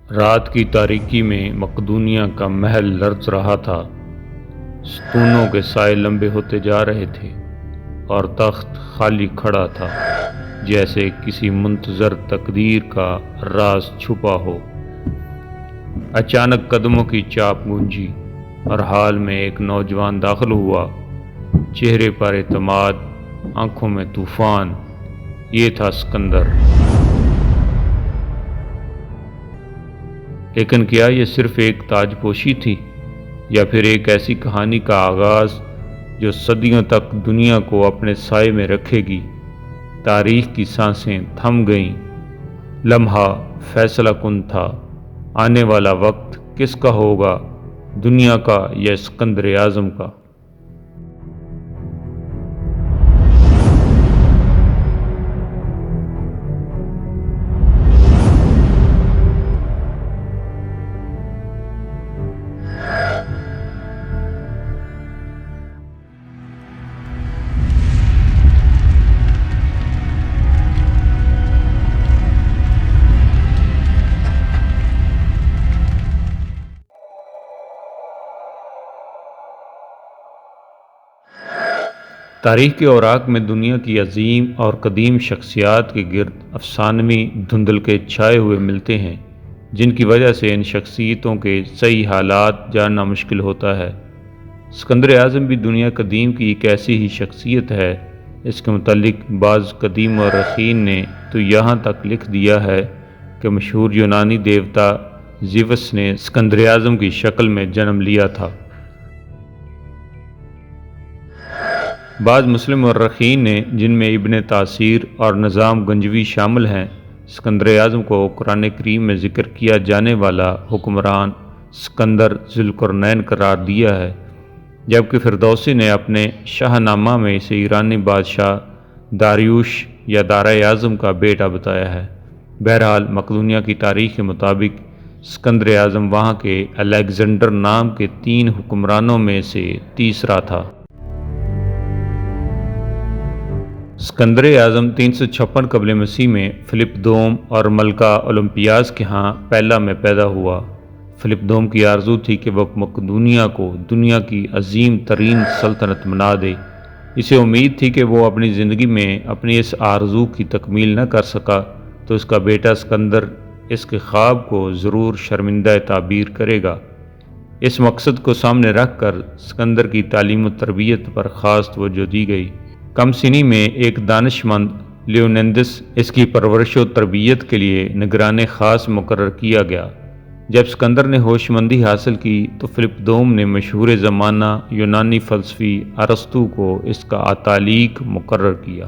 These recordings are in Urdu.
رات کی تاریکی میں مقدونیہ کا محل لرز رہا تھا۔ ستونوں کے سائے لمبے ہوتے جا رہے تھے اور تخت خالی کھڑا تھا، جیسے کسی منتظر تقدیر کا راز چھپا ہو۔ اچانک قدموں کی چاپ گونجی اور حال میں ایک نوجوان داخل ہوا، چہرے پر اعتماد، آنکھوں میں طوفان۔ یہ تھا سکندر۔ لیکن کیا یہ صرف ایک تاج پوشی تھی، یا پھر ایک ایسی کہانی کا آغاز جو صدیوں تک دنیا کو اپنے سائے میں رکھے گی؟ تاریخ کی سانسیں تھم گئیں۔ لمحہ فیصلہ کن تھا۔ آنے والا وقت کس کا ہوگا، دنیا کا یا اسکندر اعظم کا؟ تاریخ کے اوراق میں دنیا کی عظیم اور قدیم شخصیات کے گرد افسانوی دھندلکے چھائے ہوئے ملتے ہیں، جن کی وجہ سے ان شخصیتوں کے صحیح حالات جاننا مشکل ہوتا ہے۔ اسکندر اعظم بھی دنیا قدیم کی ایک ایسی ہی شخصیت ہے۔ اس کے متعلق بعض قدیم مورخین نے تو یہاں تک لکھ دیا ہے کہ مشہور یونانی دیوتا زیوس نے اسکندر اعظم کی شکل میں جنم لیا تھا۔ بعض مسلم مورخین نے، جن میں ابن تاثیر اور نظام گنجوی شامل ہیں، اسکندر اعظم کو قرآن کریم میں ذکر کیا جانے والا حکمران اسکندر ذوالقرنین قرار دیا ہے، جبکہ فردوسی نے اپنے شاہ نامہ میں اسے ایرانی بادشاہ داریوش یا دارا اعظم کا بیٹا بتایا ہے۔ بہرحال مقدونیہ کی تاریخ کے مطابق اسکندر اعظم وہاں کے الیگزینڈر نام کے 3 حکمرانوں میں سے تیسرا تھا۔ اسکندر اعظم 356 قبل مسیح میں فلپ دوم اور ملکہ اولمپیاس کے ہاں پیلا میں پیدا ہوا۔ فلپ دوم کی آرزو تھی کہ وہ مقدونیہ کو دنیا کی عظیم ترین سلطنت بنا دے۔ اسے امید تھی کہ وہ اپنی زندگی میں اپنی اس آرزو کی تکمیل نہ کر سکا تو اس کا بیٹا اسکندر اس کے خواب کو ضرور شرمندہ تعبیر کرے گا۔ اس مقصد کو سامنے رکھ کر اسکندر کی تعلیم و تربیت پر خاص توجہ دی گئی۔ کم سنی میں ایک دانش مند لیونیندس اس کی پرورش و تربیت کے لیے نگران خاص مقرر کیا گیا۔ جب اسکندر نے ہوش مندی حاصل کی تو فلپ دوم نے مشہور زمانہ یونانی فلسفی ارسطو کو اس کا اتالیق مقرر کیا۔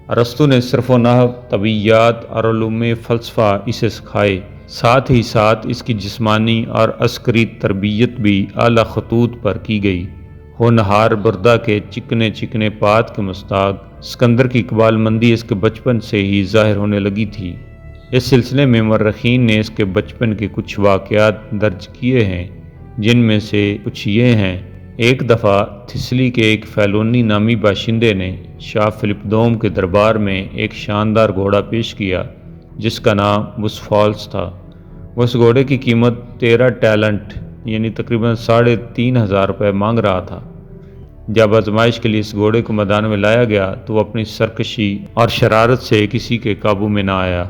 ارسطو نے صرف و نحو، طبیعیات اور علوم فلسفہ اسے سکھائے، ساتھ ہی ساتھ اس کی جسمانی اور عسکری تربیت بھی اعلیٰ خطوط پر کی گئی۔ ہونہار بردہ کے چکنے چکنے پات کے مستاق اسکندر کی اقبال مندی اس کے بچپن سے ہی ظاہر ہونے لگی تھی۔ اس سلسلے میں مورخین نے اس کے بچپن کے کچھ واقعات درج کیے ہیں، جن میں سے کچھ یہ ہیں۔ ایک دفعہ تھیسلی کے ایک فیلونی نامی باشندے نے شاہ فلپ دوم کے دربار میں ایک شاندار گھوڑا پیش کیا جس کا نام بوسفالس تھا۔ وہ اس گھوڑے کی قیمت 13 ٹیلنٹ یعنی تقریباً 3,500 روپے مانگ رہا تھا۔ جب آزمائش کے لیے اس گھوڑے کو میدان میں لایا گیا تو وہ اپنی سرکشی اور شرارت سے کسی کے قابو میں نہ آیا۔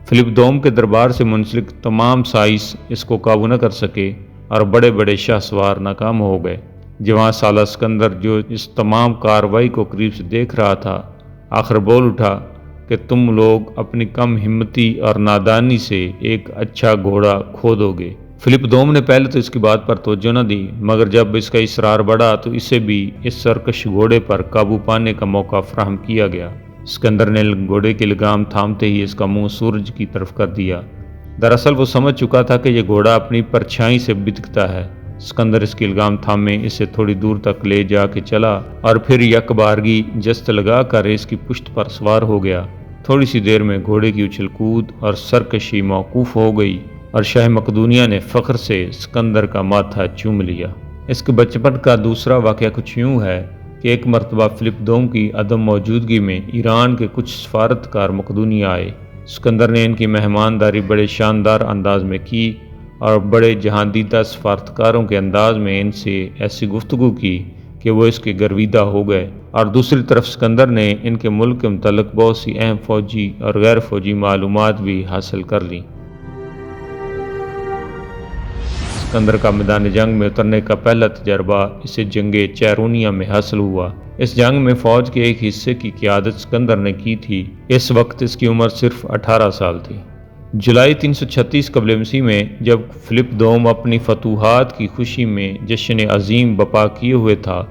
فلپ دوم کے دربار سے منسلک تمام سائس اس کو قابو نہ کر سکے اور بڑے بڑے شاہ سوار ناکام ہو گئے۔ جوان سالہ اسکندر، جو اس تمام کارروائی کو قریب سے دیکھ رہا تھا، آخر بول اٹھا کہ تم لوگ اپنی کم ہمتی اور نادانی سے ایک اچھا گھوڑا کھو دو گے۔ فلپ دوم نے پہلے تو اس کی بات پر توجہ نہ دی، مگر جب اس کا اصرار بڑھا تو اسے بھی اس سرکش گھوڑے پر قابو پانے کا موقع فراہم کیا گیا۔ اسکندر نے گھوڑے کی لگام تھامتے ہی اس کا منہ سورج کی طرف کر دیا۔ دراصل وہ سمجھ چکا تھا کہ یہ گھوڑا اپنی پرچھائی سے بتکتا ہے۔ اسکندر اس کی لگام تھامے اسے تھوڑی دور تک لے جا کے چلا اور پھر یک بارگی جست لگا کر اس کی پشت پر سوار ہو گیا۔ تھوڑی سی دیر میں گھوڑے کی اچھل کود اور سرکشی موقوف ہو گئی اور شاہ مقدونیہ نے فخر سے اسکندر کا ماتھا چوم لیا۔ اس کے بچپن کا دوسرا واقعہ کچھ یوں ہے کہ ایک مرتبہ فلپ دوم کی عدم موجودگی میں ایران کے کچھ سفارتکار مقدونیہ آئے۔ اسکندر نے ان کی مہمانداری بڑے شاندار انداز میں کی اور بڑے جہاندیدہ سفارتکاروں کے انداز میں ان سے ایسی گفتگو کی کہ وہ اس کے گرویدہ ہو گئے، اور دوسری طرف اسکندر نے ان کے ملک کے متعلق بہت سی اہم فوجی اور غیر فوجی معلومات بھی حاصل کر لیں۔ اسکندر کا میدان جنگ میں اترنے کا پہلا تجربہ اسے جنگ چیرونیا میں حاصل ہوا۔ اس جنگ میں فوج کے ایک حصے کی قیادت اسکندر نے کی تھی۔ اس وقت اس کی عمر صرف 18 سال تھی۔ جولائی 336 قبل مسیح میں جب فلپ دوم اپنی فتوحات کی خوشی میں جشن عظیم برپا کیے ہوئے تھا،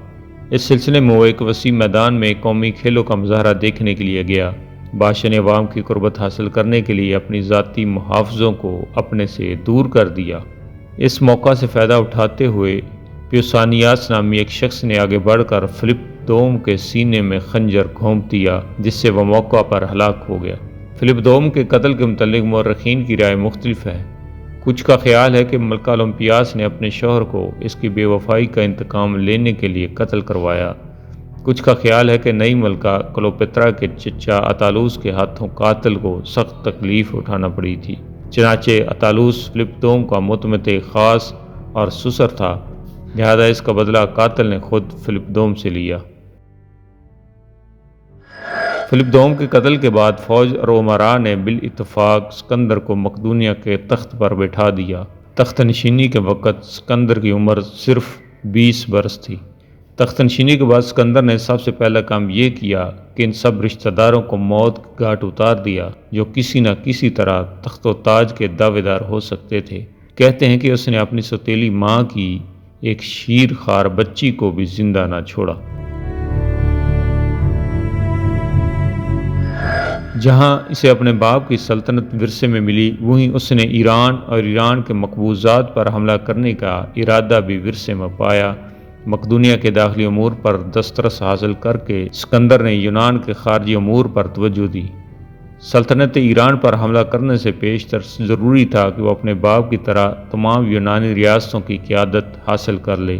اس سلسلے میں وہ ایک وسیع میدان میں قومی کھیلوں کا مظاہرہ دیکھنے کے لیے گیا۔ بادشاہ نے عوام کی قربت حاصل کرنے کے لیے اپنی ذاتی محافظوں کو اپنے سے دور کر دیا۔ اس موقع سے فائدہ اٹھاتے ہوئے پیوسانیاس نامی ایک شخص نے آگے بڑھ کر فلپ دوم کے سینے میں خنجر گھونپ دیا، جس سے وہ موقع پر ہلاک ہو گیا۔ فلپ دوم کے قتل کے متعلق مورخین کی رائے مختلف ہے۔ کچھ کا خیال ہے کہ ملکہ اولمپیاس نے اپنے شوہر کو اس کی بے وفائی کا انتقام لینے کے لیے قتل کروایا۔ کچھ کا خیال ہے کہ نئی ملکہ کلوپیترا کے چچا اتالوس کے ہاتھوں قاتل کو سخت تکلیف اٹھانا پڑی تھی۔ چنانچہ اتالوس فلپ دوم کا متمت خاص اور سسر تھا، لہذا اس کا بدلہ قاتل نے خود فلپ دوم سے لیا۔ فلپ دوم کے قتل کے بعد فوج اور امراء نے بالاتفاق اسکندر کو مقدونیہ کے تخت پر بٹھا دیا۔ تخت نشینی کے وقت اسکندر کی عمر صرف 20 برس تھی۔ تخت نشینی کے بعد اسکندر نے سب سے پہلا کام یہ کیا کہ ان سب رشتہ داروں کو موت کے گھاٹ اتار دیا جو کسی نہ کسی طرح تخت و تاج کے دعوے دار ہو سکتے تھے۔ کہتے ہیں کہ اس نے اپنی سوتیلی ماں کی ایک شیر خوار بچی کو بھی زندہ نہ چھوڑا۔ جہاں اسے اپنے باپ کی سلطنت ورثے میں ملی، وہیں اس نے ایران اور ایران کے مقبوضات پر حملہ کرنے کا ارادہ بھی ورثے میں پایا۔ مقدونیہ کے داخلی امور پر دسترس حاصل کر کے اسکندر نے یونان کے خارجی امور پر توجہ دی۔ سلطنت ایران پر حملہ کرنے سے پیشتر ضروری تھا کہ وہ اپنے باپ کی طرح تمام یونانی ریاستوں کی قیادت حاصل کر لے۔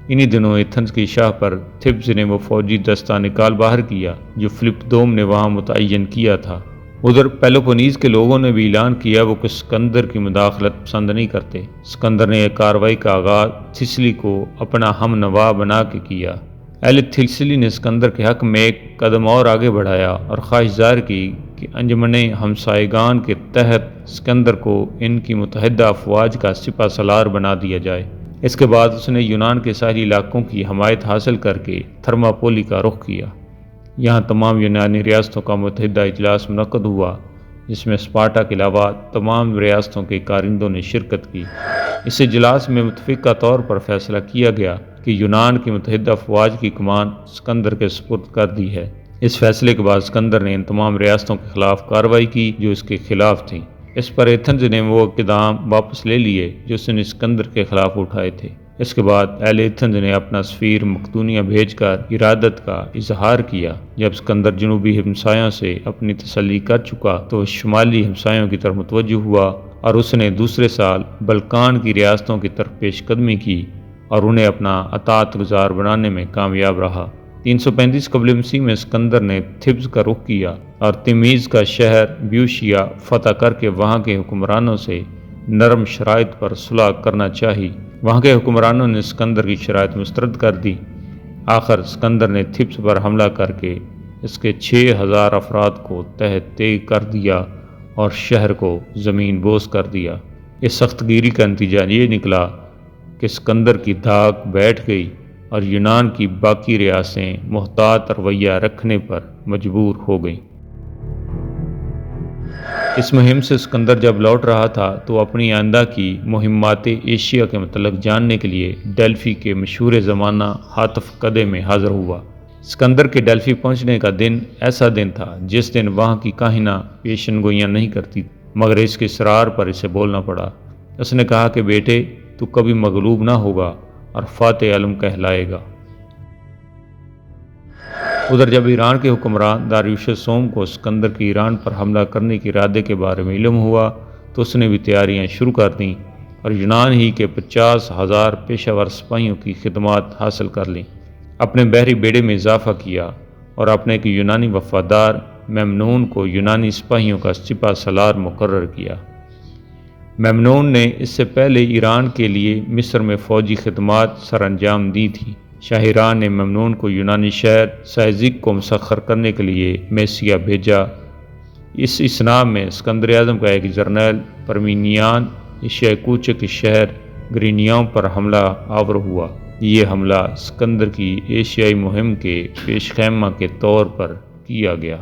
انہی دنوں ایتھنز کی شاہ پر تھبز نے وہ فوجی دستہ نکال باہر کیا جو فلپ دوم نے وہاں متعین کیا تھا۔ ادھر پیلوپونیز کے لوگوں نے بھی اعلان کیا وہ کہ اسکندر کی مداخلت پسند نہیں کرتے۔ اسکندر نے ایک کارروائی کا آغاز تھیسلی کو اپنا ہم نوا بنا کے کیا۔ اہل تھیسلی نے اسکندر کے حق میں ایک قدم اور آگے بڑھایا اور خواہش ظاہر کی کہ انجمن ہمسائگان کے تحت اسکندر کو ان کی متحدہ افواج کا سپہ سالار بنا دیا جائے۔ اس کے بعد اس نے یونان کے ساحلی علاقوں کی حمایت حاصل کر کے تھرماپولی کا رخ کیا۔ یہاں تمام یونانی ریاستوں کا متحدہ اجلاس منعقد ہوا، جس میں اسپارٹا کے علاوہ تمام ریاستوں کے کارندوں نے شرکت کی۔ اس اجلاس میں متفقہ طور پر فیصلہ کیا گیا کہ یونان کی متحدہ افواج کی کمان اسکندر کے سپرد کر دی ہے۔ اس فیصلے کے بعد اسکندر نے ان تمام ریاستوں کے خلاف کارروائی کی جو اس کے خلاف تھیں۔ اس پر ایتھنز نے وہ اقدام واپس لے لیے جو اس نے اسکندر کے خلاف اٹھائے تھے۔ اس کے بعد اہل ایتھنز نے اپنا سفیر مقدونیہ بھیج کر ارادت کا اظہار کیا۔ جب اسکندر جنوبی ہمسایوں سے اپنی تسلی کر چکا تو وہ شمالی ہمسایوں کی طرف متوجہ ہوا اور اس نے دوسرے سال بلکان کی ریاستوں کی طرف پیش قدمی کی اور انہیں اپنا اطاعت گزار بنانے میں کامیاب رہا۔ 335 قبل مسیح میں اسکندر نے تھبز کا رخ کیا اور تمیز کا شہر بیوشیا فتح کر کے وہاں کے حکمرانوں سے نرم شرائط پر صلح کرنا چاہی۔ وہاں کے حکمرانوں نے اسکندر کی شرائط مسترد کر دی۔ آخر اسکندر نے تھبز پر حملہ کر کے اس کے 6000 افراد کو تحت تیگ کر دیا اور شہر کو زمین بوس کر دیا۔ اس سخت گیری کا نتیجہ یہ نکلا کہ اسکندر کی دھاک بیٹھ گئی اور یونان کی باقی ریاستیں محتاط رویہ رکھنے پر مجبور ہو گئیں۔ اس مہم سے اسکندر جب لوٹ رہا تھا تو اپنی آئندہ کی مہمات ایشیا کے متعلق جاننے کے لیے ڈیلفی کے مشہور زمانہ ہاتف قدے میں حاضر ہوا۔ اسکندر کے ڈیلفی پہنچنے کا دن ایسا دن تھا جس دن وہاں کی کاہنہ پیشن گوئیاں نہیں کرتی، مگر اس کے اصرار پر اسے بولنا پڑا۔ اس نے کہا کہ بیٹے تو کبھی مغلوب نہ ہوگا اور فاتح علم کہلائے گا۔ ادھر جب ایران کے حکمران داریوش سوم کو اسکندر کے ایران پر حملہ کرنے کے ارادے کے بارے میں علم ہوا تو اس نے بھی تیاریاں شروع کر دیں اور یونان ہی کے 50,000 پیشہ ور سپاہیوں کی خدمات حاصل کر لیں۔ اپنے بحری بیڑے میں اضافہ کیا اور اپنے ایک یونانی وفادار ممنون کو یونانی سپاہیوں کا سپہ سالار مقرر کیا۔ ممنون نے اس سے پہلے ایران کے لیے مصر میں فوجی خدمات سر انجام دی تھی۔ شاہ ایران نے ممنون کو یونانی شہر سائزک کو مسخر کرنے کے لیے میسیا بھیجا۔ اس اثناء میں اسکندر اعظم کا ایک جرنیل پرمینیان ایشیائی کوچے کے شہر گرینیاؤں پر حملہ آور ہوا۔ یہ حملہ اسکندر کی ایشیائی مہم کے پیش خیمہ کے طور پر کیا گیا۔